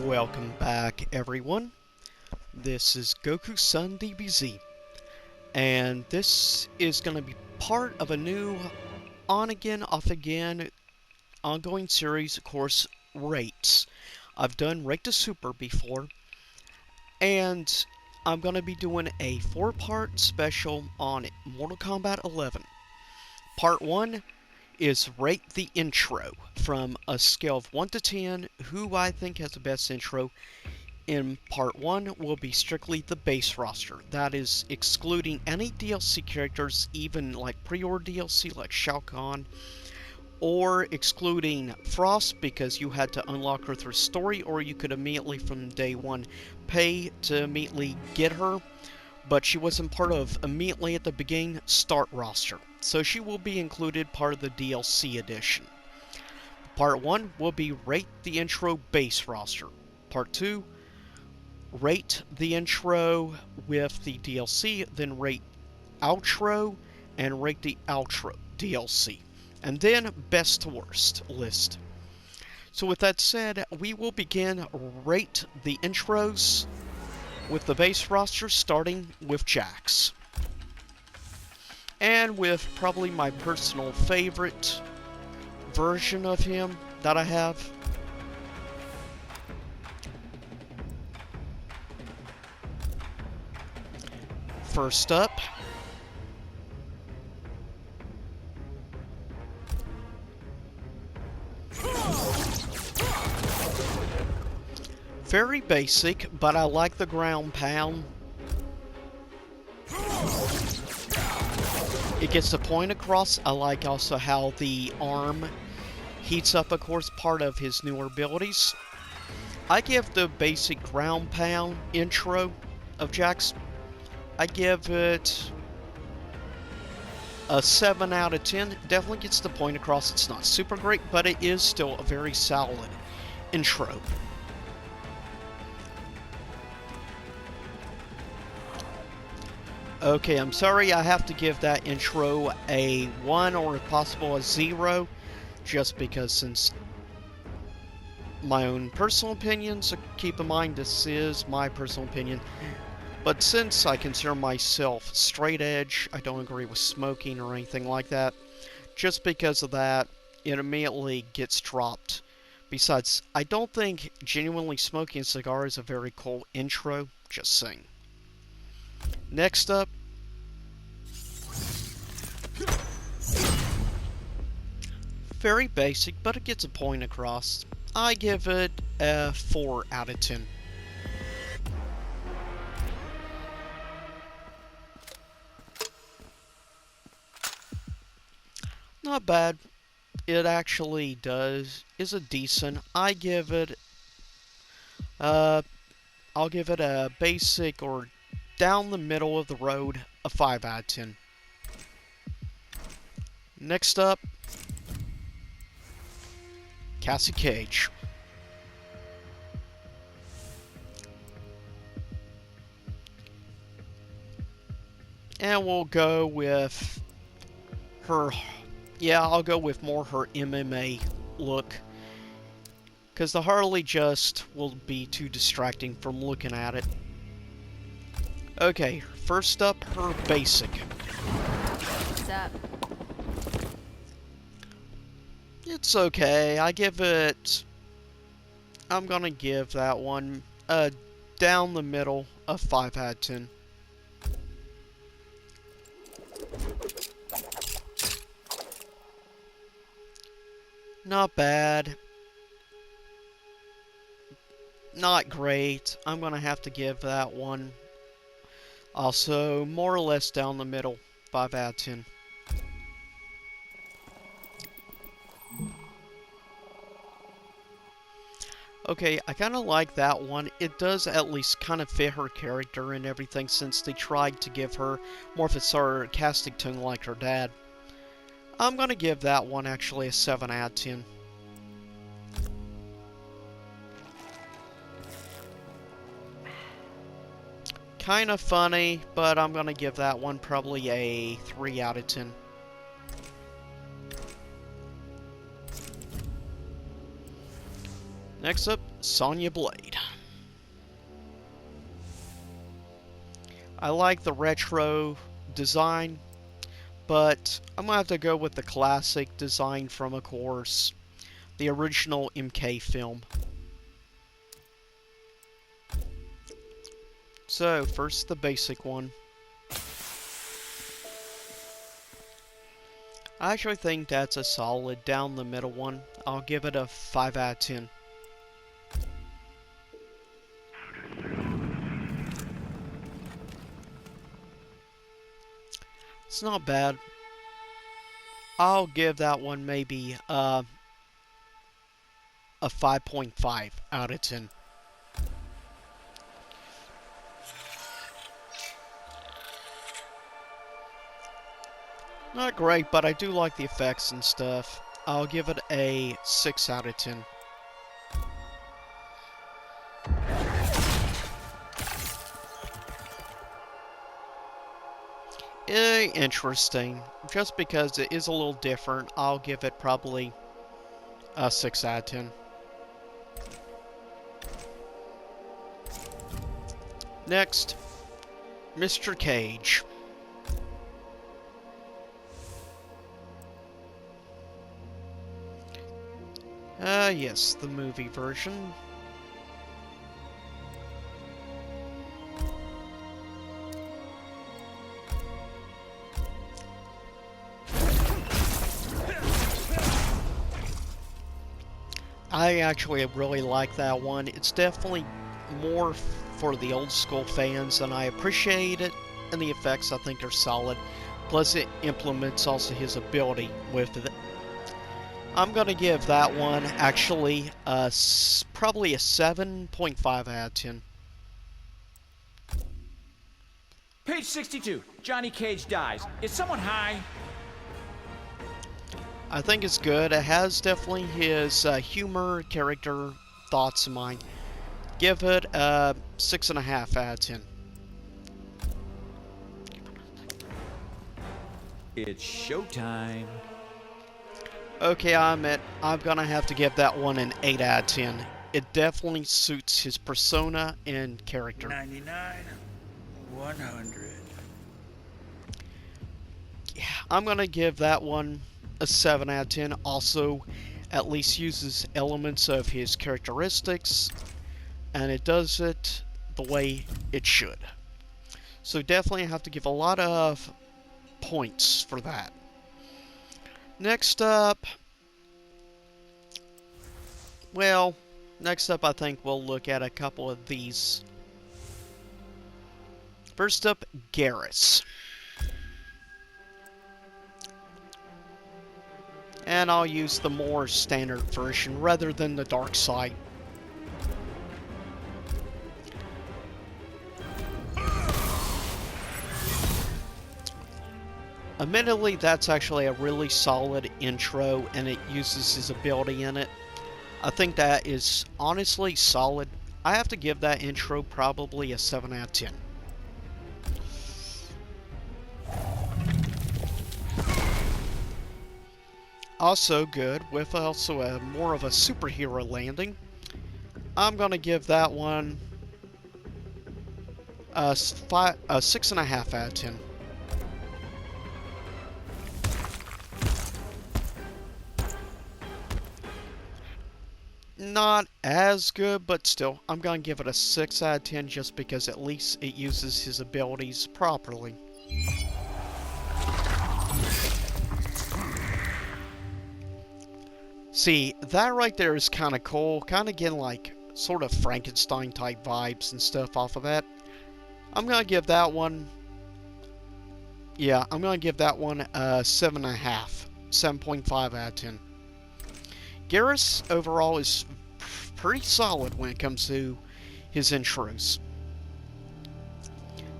Welcome back, everyone. This is Goku-san DBZ, and this is going to be part of a new on-again, off-again ongoing series, of course, Rates. I've done Rate to Super before, and I'm going to be doing a 4-part special on Mortal Kombat 11. Part 1 is Rate the Intro, from a scale of 1 to 10, who I think has the best intro. In Part 1 will be strictly the base roster, that is excluding any DLC characters, even like pre-order DLC like Shao Kahn, or excluding Frost because you had to unlock her through story, or you could immediately from day 1 pay to immediately get her, but she wasn't part of immediately at the beginning start roster. So she will be included part of the DLC edition. Part 1 will be Rate the Intro base roster. Part 2, Rate the Intro with the DLC, then Rate Outro, and Rate the Outro DLC. And then Best to Worst list. So with that said, we will begin Rate the Intros with the base roster, starting with Jax. And with probably my personal favorite version of him that I have. First up, very basic, but I like the ground pound. It gets the point across. I like also how the arm heats up, of course, part of his newer abilities. I give the basic ground pound intro of Jax, I give it a 7 out of 10. Definitely gets the point across. It's not super great, but it is still a very solid intro. Okay, I'm sorry, I have to give that intro a 1 or if possible a 0, just because since my own personal opinions, so keep in mind this is my personal opinion, but since I consider myself straight edge, I don't agree with smoking or anything like that, just because of that, it immediately gets dropped. Besides, I don't think genuinely smoking a cigar is a very cool intro, just saying. Next up, very basic, but it gets a point across. I give it a 4 out of 10. Not bad. It actually is a decent. I give it, I'll give it a basic or down the middle of the road, a 5 out of 10. Next up, Cassie Cage. And we'll go with her, yeah, I'll go with more her MMA look, because the Harley just will be too distracting from looking at it. Okay, first up, her basic. What's up? It's okay. I'm gonna give that one down the middle, a 5 out of 10. Not bad. Not great. I'm gonna have to give that one also more or less down the middle, 5 out of 10. Okay, I kind of like that one. It does at least kind of fit her character and everything, since they tried to give her more of a sarcastic tone like her dad. I'm going to give that one actually a 7 out of 10. Kind of funny, but I'm going to give that one probably a 3 out of 10. Next up, Sonia Blade. I like the retro design, but I'm gonna have to go with the classic design from, of course, the original MK film. So, first the basic one. I actually think that's a solid down the middle one. I'll give it a 5 out of 10. It's not bad. I'll give that one maybe a 5.5 out of 10. Not great, but I do like the effects and stuff. I'll give it a 6 out of 10. Interesting. Just because it is a little different, I'll give it probably a 6 out of 10. Next, Mr. Cage. Yes, the movie version. I actually really like that one. It's definitely more for the old school fans, and I appreciate it, and the effects I think are solid. Plus it implements also his ability with it. I'm gonna give that one actually probably a 7.5 out of 10. Page 62. Johnny Cage dies. Is someone high? I think it's good. It has definitely his humor, character, thoughts in mind. Give it a 6.5 out of 10. It's showtime. Okay, I'm gonna have to give that one an 8 out of 10. It definitely suits his persona and character. 99, 100. Yeah, I'm gonna give that one a 7 out of 10. Also, at least uses elements of his characteristics, and it does it the way it should. So definitely have to give a lot of points for that. Next up, I think we'll look at a couple of these. First up, Garrus. And I'll use the more standard version rather than the dark side. Admittedly, that's actually a really solid intro, and it uses his ability in it. I think that is honestly solid. I have to give that intro probably a 7 out of 10. Also good, with also a more of a superhero landing. I'm gonna give that one a 6.5 out of 10. Not as good, but still, I'm gonna give it a 6 out of 10 just because at least it uses his abilities properly. See, that right there is kind of cool. Kind of getting like sort of Frankenstein type vibes and stuff off of that. I'm gonna give that one. Yeah, I'm gonna give that one a 7.5, 7.5 out of 10. Garrus overall is pretty solid when it comes to his intros.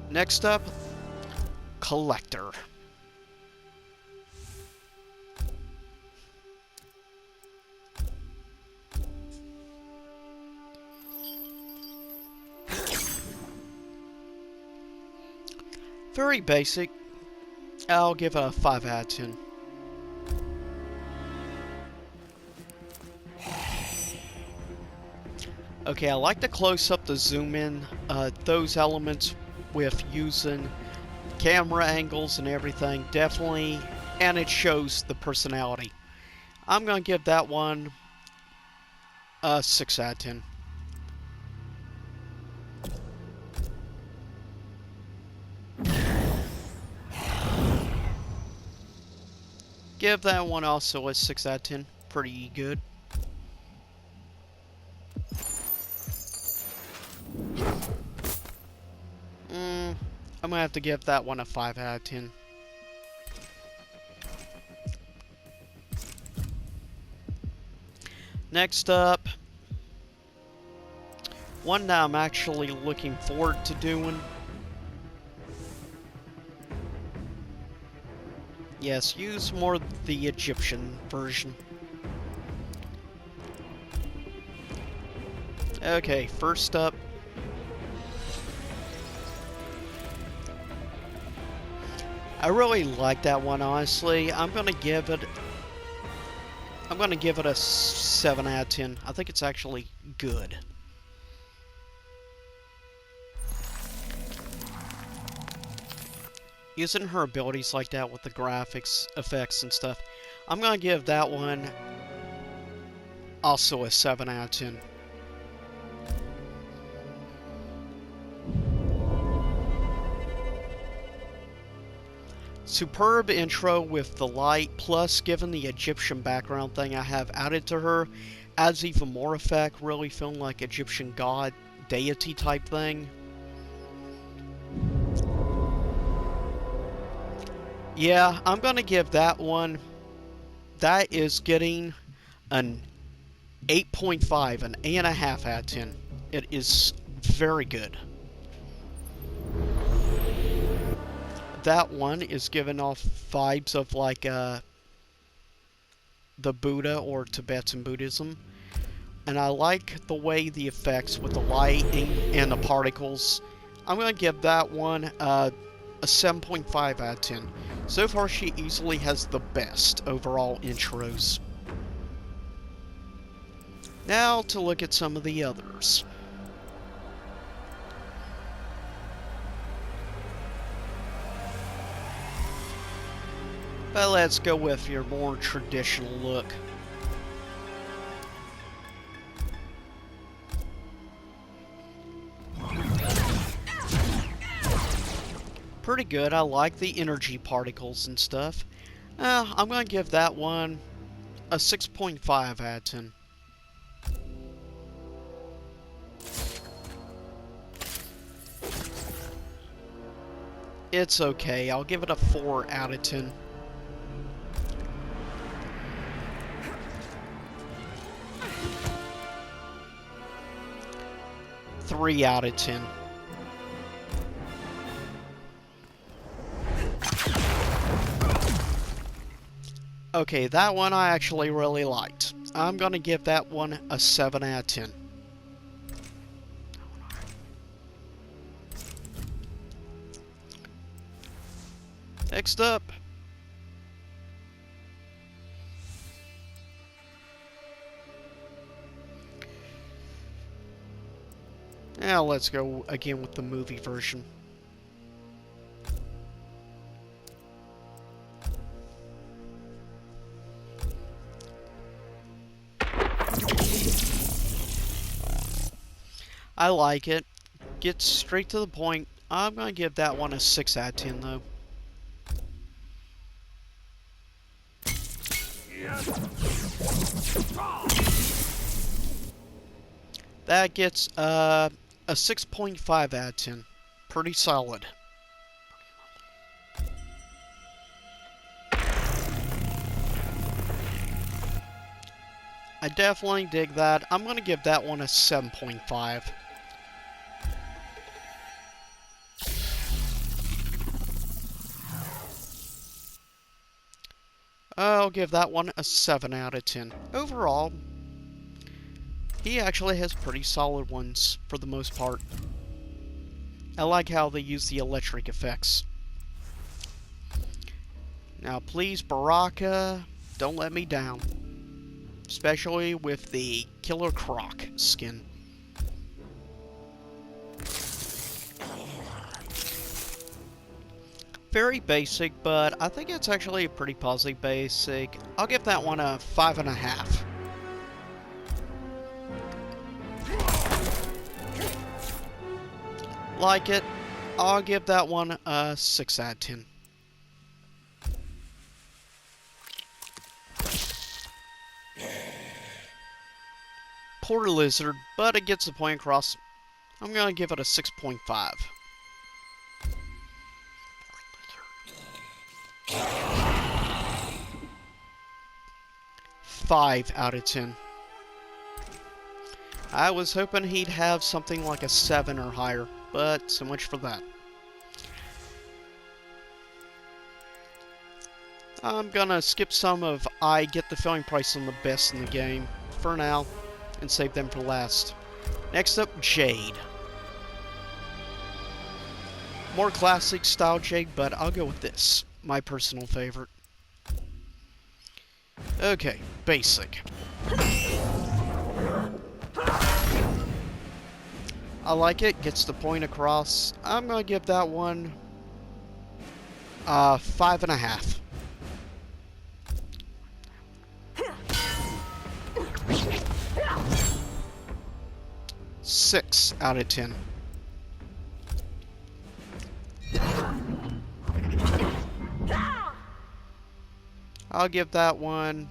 Next up, Collector. Very basic. I'll give it a 5 out of 10. Okay, I like to close up the zoom in, those elements with using camera angles and everything, definitely, and it shows the personality. I'm gonna give that one a 6 out of 10. Give that one also a 6 out of 10. Pretty good. I'm gonna have to give that one a 5 out of 10. Next up, one that I'm actually looking forward to doing. Yes, use more the Egyptian version. Okay, first up. I really like that one, honestly. I'm gonna give it a 7 out of 10. I think it's actually good. Using her abilities like that with the graphics, effects, and stuff, I'm gonna give that one also a 7 out of 10. Superb intro with the light, plus given the Egyptian background thing I have added to her, adds even more effect, really feeling like Egyptian god, deity type thing. Yeah, I'm gonna give that one, that is getting an 8.5, an 8.5 out of 10. It is very good. That one is giving off vibes of like the Buddha or Tibetan Buddhism, and I like the way the effects with the lighting and the particles. I'm gonna give that one a 7.5 out of 10. So far, she easily has the best overall intros. Now to look at some of the others. But let's go with your more traditional look. Pretty good. I like the energy particles and stuff. I'm going to give that one a 6.5 out of 10. It's okay. I'll give it a 4 out of 10. Three out of 10. Okay, that one I actually really liked. I'm gonna give that one a 7 out of 10. Next up. Now let's go again with the movie version. I like it. Gets straight to the point. I'm gonna give that one a 6 out of 10 though. That gets a 6.5 out of 10. Pretty solid. I definitely dig that. I'm going to give that one a 7.5. I'll give that one a 7 out of 10. Overall, he actually has pretty solid ones for the most part. I like how they use the electric effects. Now please, Baraka, don't let me down. Especially with the Killer Croc skin. Very basic, but I think it's actually a pretty positive basic. I'll give that one a 5.5. Like it. I'll give that one a 6 out of 10. Poor lizard, but it gets the point across. I'm gonna give it a 6.5. 5 out of 10. I was hoping he'd have something like a 7 or higher, but so much for that. I'm gonna skip some of I get the feeling price on the best in the game for now, and save them for last. Next up, Jade. More classic style Jade, but I'll go with this. My personal favorite. Okay, basic. I like it, gets the point across. I'm gonna give that one 5.5. Six out of 10. I'll give that one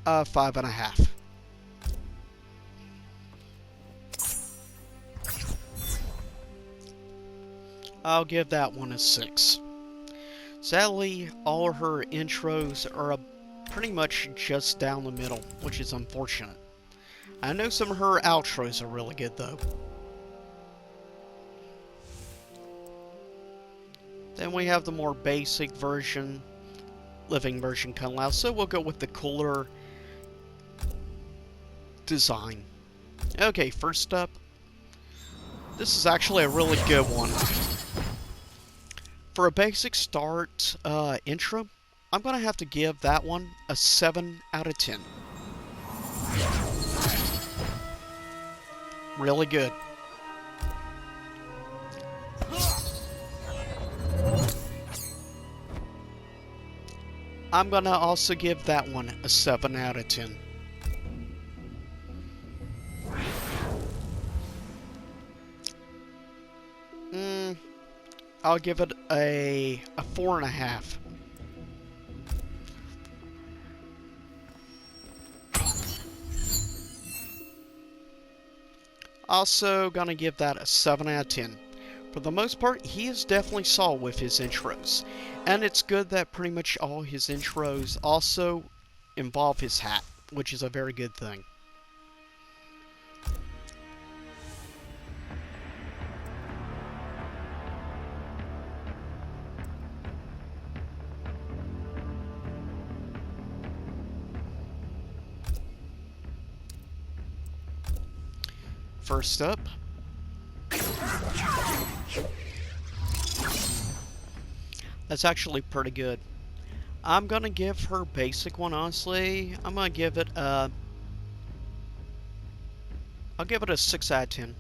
5.5. I'll give that one a 6. Sadly, all of her intros are pretty much just down the middle, which is unfortunate. I know some of her outros are really good, though. Then we have the more basic version, living version coming out, so we'll go with the cooler design. Okay, first up, this is actually a really good one. For a basic start intro, I'm going to have to give that one a 7 out of 10. Really good. I'm going to also give that one a 7 out of 10. I'll give it a 4.5. Also gonna give that a 7 out of 10. For the most part, he is definitely solid with his intros. And it's good that pretty much all his intros also involve his hat, which is a very good thing. First up, that's actually pretty good. I'm gonna give her basic one, honestly. I'm gonna give it a... I'll give it a 6 out of 10.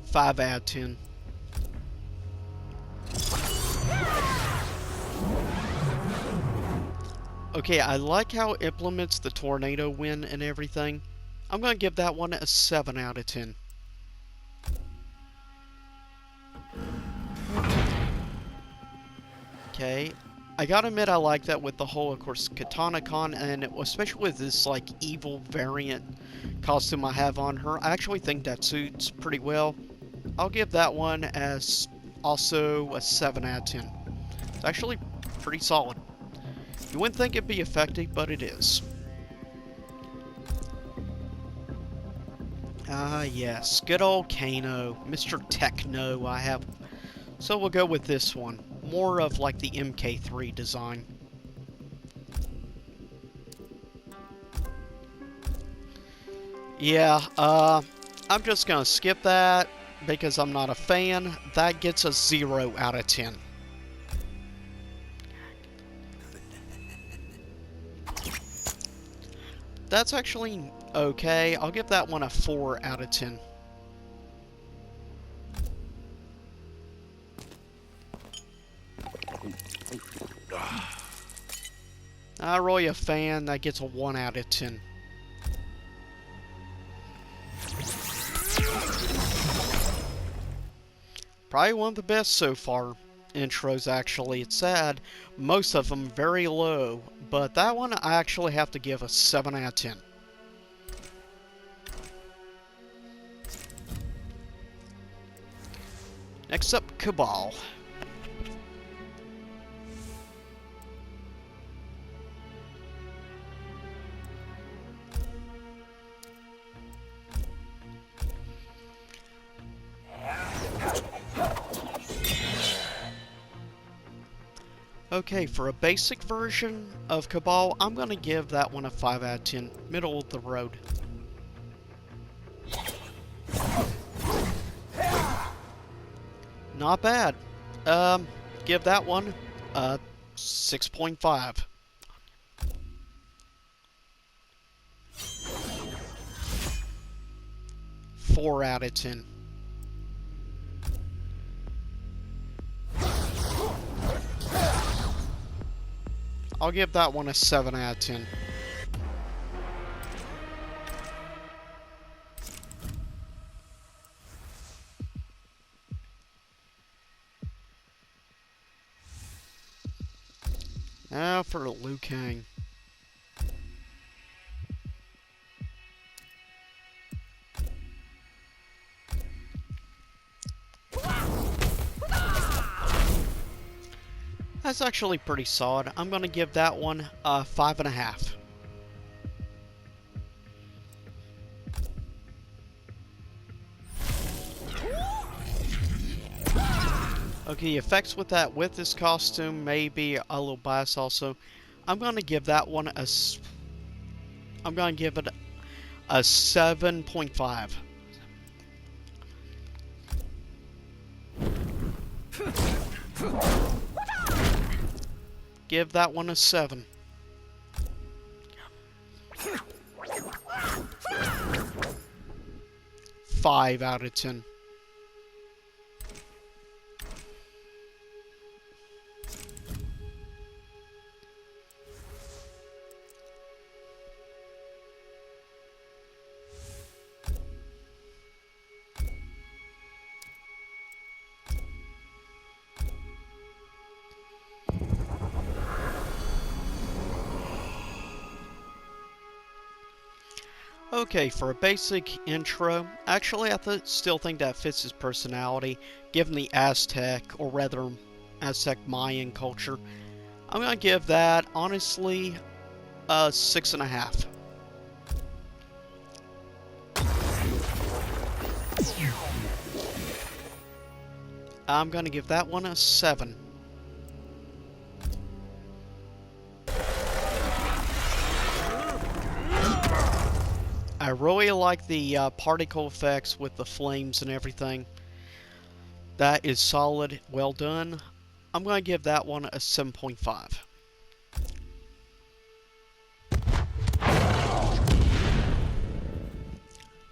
Five out of 10. Okay, I like how it implements the tornado wind and everything. I'm gonna give that one a 7 out of 10. Okay, I gotta admit I like that with the whole, of course, Katana Con, and especially with this, like, evil variant costume I have on her. I actually think that suits pretty well. I'll give that one as also a 7 out of 10. It's actually pretty solid. You wouldn't think it'd be effective, but it is. Ah, yes. Good old Kano. Mr. Techno, I have. So we'll go with this one. More of like the MK3 design. Yeah, I'm just gonna skip that because I'm not a fan. That gets a 0 out of 10. That's actually okay. I'll give that one a 4 out of 10. Not really a fan. That gets a 1 out of 10. Probably one of the best so far. Intros, actually. It's sad. Most of them very low. But that one I actually have to give a 7 out of 10. Next up, Cabal. Okay, for a basic version of Cabal, I'm going to give that one a 5 out of 10. Middle of the road. Not bad. Give that one a 6.5. Four out of 10. I'll give that one a 7 out of 10. Now for Liu Kang. That's actually pretty solid. I'm going to give that one a 5.5. Okay, the effects with this costume may be a little biased also. I'm going to give that one a... I'm going to give it a 7.5. Give that one a 7. Five out of 10. Okay, for a basic intro, actually I still think that fits his personality, given the Aztec, or rather Aztec Mayan culture. I'm going to give that, honestly, a 6.5. I'm going to give that one a 7. I really like the particle effects with the flames and everything. That is solid, well done. I'm going to give that one a 7.5.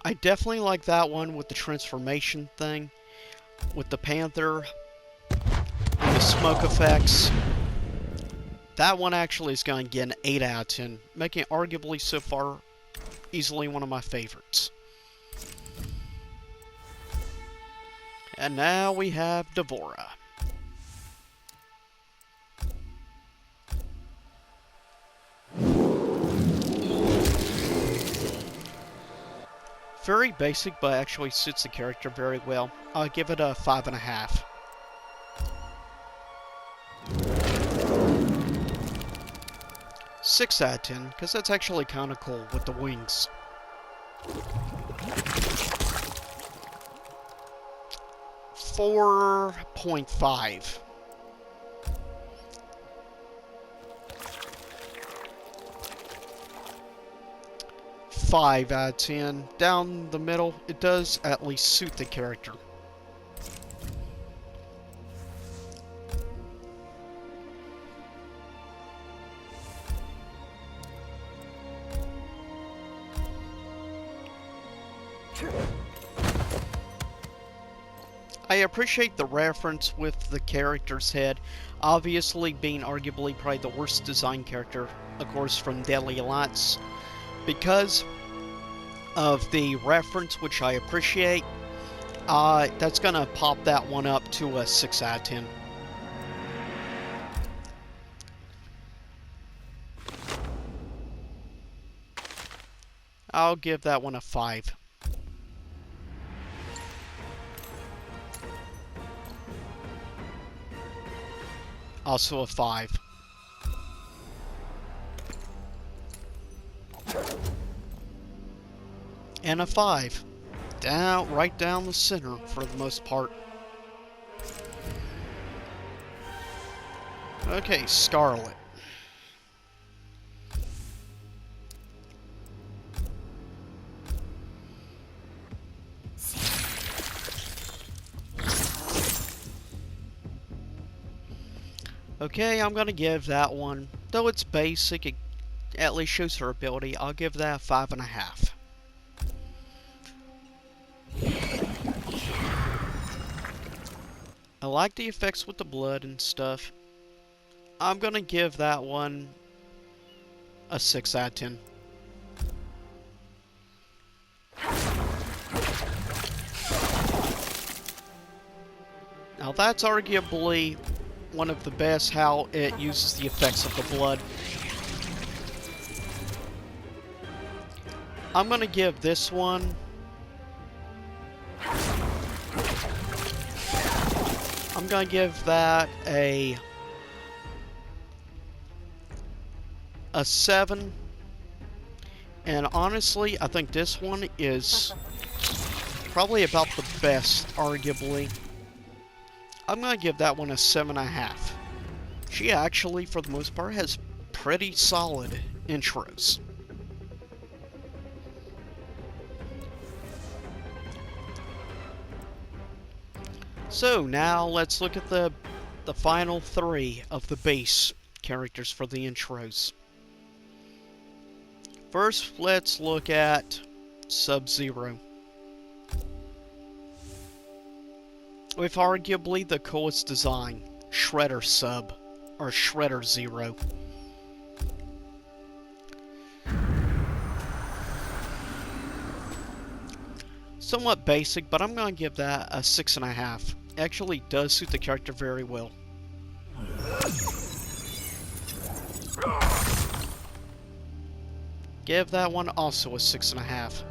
I definitely like that one with the transformation thing, with the panther, and the smoke effects. That one actually is going to get an 8 out of 10, making it arguably so far easily one of my favorites. And now we have Devorah. Very basic, but actually suits the character very well. I'll give it a 5.5. Six out of 10, because that's actually kind of cool with the wings. $4.5. $5 out of 10. Down the middle, it does at least suit the character. I appreciate the reference with the character's head, obviously being arguably probably the worst designed character, of course, from Deadly Alliance. Because of the reference, which I appreciate, that's gonna pop that one up to a 6 out of 10. I'll give that one a 5. Also a 5. And a 5. Right down the center for the most part. Okay, Scarlett. Okay, I'm gonna give that one, though it's basic, it at least shows her ability, I'll give that a 5.5. I like the effects with the blood and stuff. I'm gonna give that one a 6 out of 10. Now that's arguably one of the best, how it uses the effects of the blood. I'm gonna give this one I'm gonna give that a 7. And honestly, I think this one is probably about the best, arguably. I'm gonna give that one a 7.5. She actually, for the most part, has pretty solid intros. So now let's look at the final 3 of the base characters for the intros. First, let's look at Sub-Zero. With arguably the coolest design, Shredder Sub, or Shredder Zero. Somewhat basic, but I'm going to give that a 6.5. Actually does suit the character very well. Give that one also a 6.5.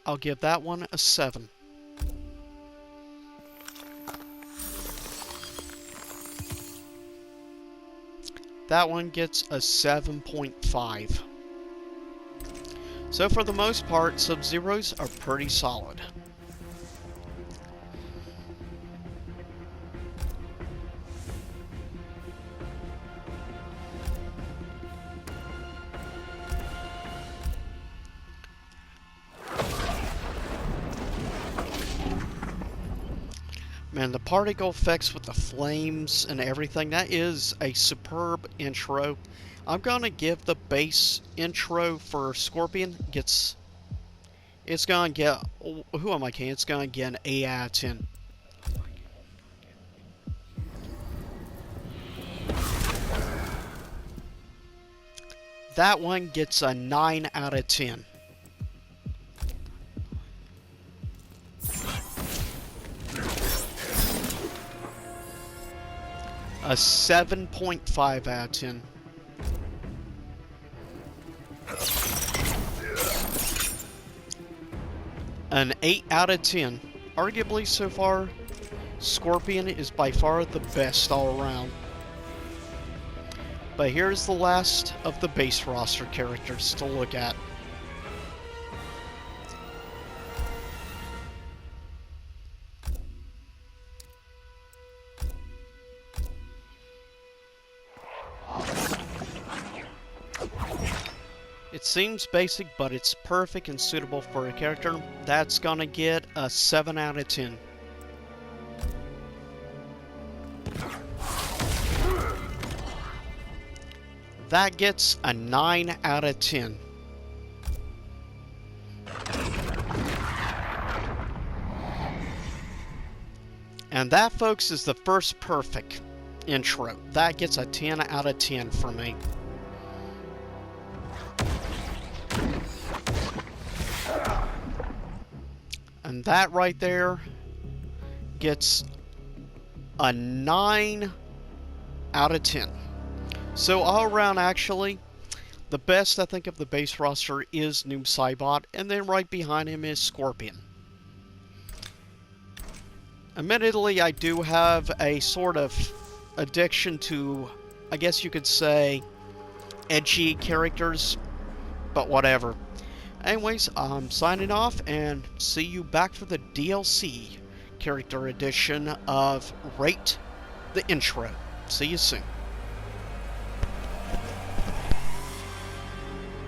I'll give that one a 7. That one gets a 7.5. So for the most part, Sub-Zeros are pretty solid. Man, the particle effects with the flames and everything, that is a superb intro. I'm gonna give the base intro for Scorpion, it's gonna get, who am I kidding? It's gonna get an 8 out of 10. That one gets a 9 out of 10. A 7.5 out of 10. An 8 out of 10. Arguably so far, Scorpion is by far the best all around. But here's the last of the base roster characters to look at. It seems basic, but it's perfect and suitable for a character. That's gonna get a 7 out of 10. That gets a 9 out of 10. And that, folks, is the first perfect intro. That gets a 10 out of 10 for me. And that right there gets a 9 out of 10. So all around, actually, the best I think of the base roster is Noob Saibot, and then right behind him is Scorpion. Admittedly, I do have a sort of addiction to, I guess you could say, edgy characters, but whatever. Anyways, I'm signing off, and see you back for the DLC character edition of Rate the Intro. See you soon.